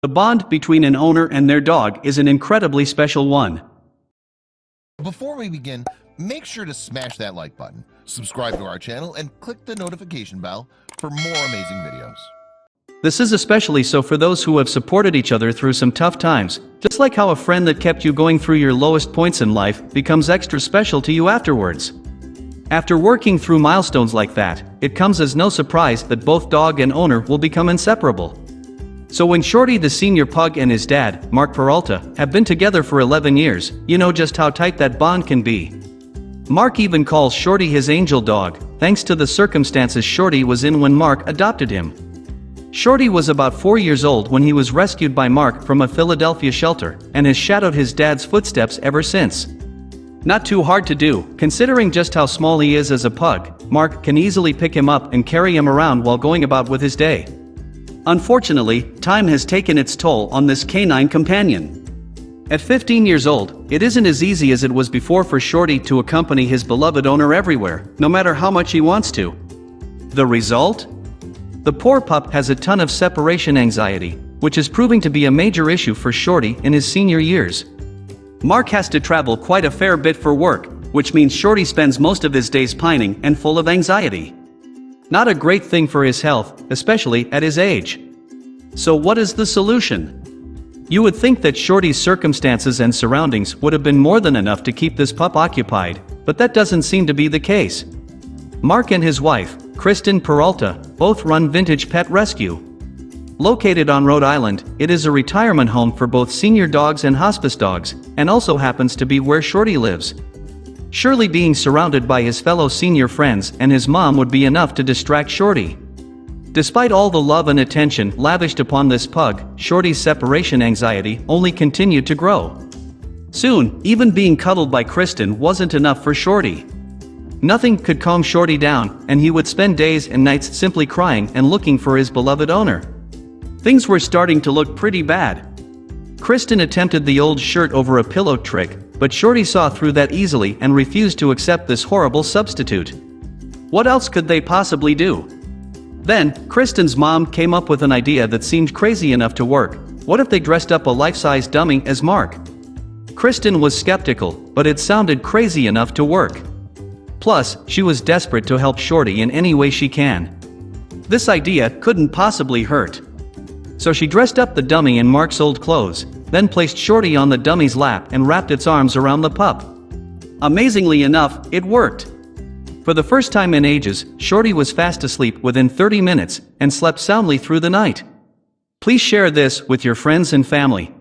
The bond between an owner and their dog is an incredibly special one. Before we begin, make sure to smash that like button, subscribe to our channel, and click the notification bell for more amazing videos. This is especially so for those who have supported each other through some tough times, just like how a friend that kept you going through your lowest points in life becomes extra special to you afterwards. After working through milestones like that, it comes as no surprise that both dog and owner will become inseparable. So when Shorty the senior pug and his dad, Mark Peralta, have been together for 11 years, you know just how tight that bond can be. Mark even calls Shorty his angel dog, thanks to the circumstances Shorty was in when Mark adopted him. Shorty was about 4 years old when he was rescued by Mark from a Philadelphia shelter, and has shadowed his dad's footsteps ever since. Not too hard to do, considering just how small he is as a pug. Mark can easily pick him up and carry him around while going about with his day. Unfortunately, time has taken its toll on this canine companion. At 15 years old, it isn't as easy as it was before for Shorty to accompany his beloved owner everywhere, no matter how much he wants to. The result? The poor pup has a ton of separation anxiety, which is proving to be a major issue for Shorty in his senior years. Mark has to travel quite a fair bit for work, which means Shorty spends most of his days pining and full of anxiety. Not a great thing for his health, especially at his age. So what is the solution? You would think that Shorty's circumstances and surroundings would have been more than enough to keep this pup occupied, but that doesn't seem to be the case. Mark and his wife, Kristen Peralta, both run Vintage Pet Rescue. Located on Rhode Island, it is a retirement home for both senior dogs and hospice dogs, and also happens to be where Shorty lives. Surely being surrounded by his fellow senior friends and his mom would be enough to distract Shorty. Despite all the love and attention lavished upon this pug, Shorty's separation anxiety only continued to grow. Soon, even being cuddled by Kristen wasn't enough for Shorty. Nothing could calm Shorty down, and he would spend days and nights simply crying and looking for his beloved owner. Things were starting to look pretty bad. Kristen attempted the old shirt over a pillow trick, but Shorty saw through that easily and refused to accept this horrible substitute. What else could they possibly do? Then, Kristen's mom came up with an idea that seemed crazy enough to work. What if they dressed up a life-size dummy as Mark? Kristen was skeptical, but it sounded crazy enough to work. Plus, she was desperate to help Shorty in any way she can. This idea couldn't possibly hurt. So she dressed up the dummy in Mark's old clothes, then placed Shorty on the dummy's lap and wrapped its arms around the pup. Amazingly enough, it worked. For the first time in ages, Shorty was fast asleep within 30 minutes and slept soundly through the night. Please share this with your friends and family.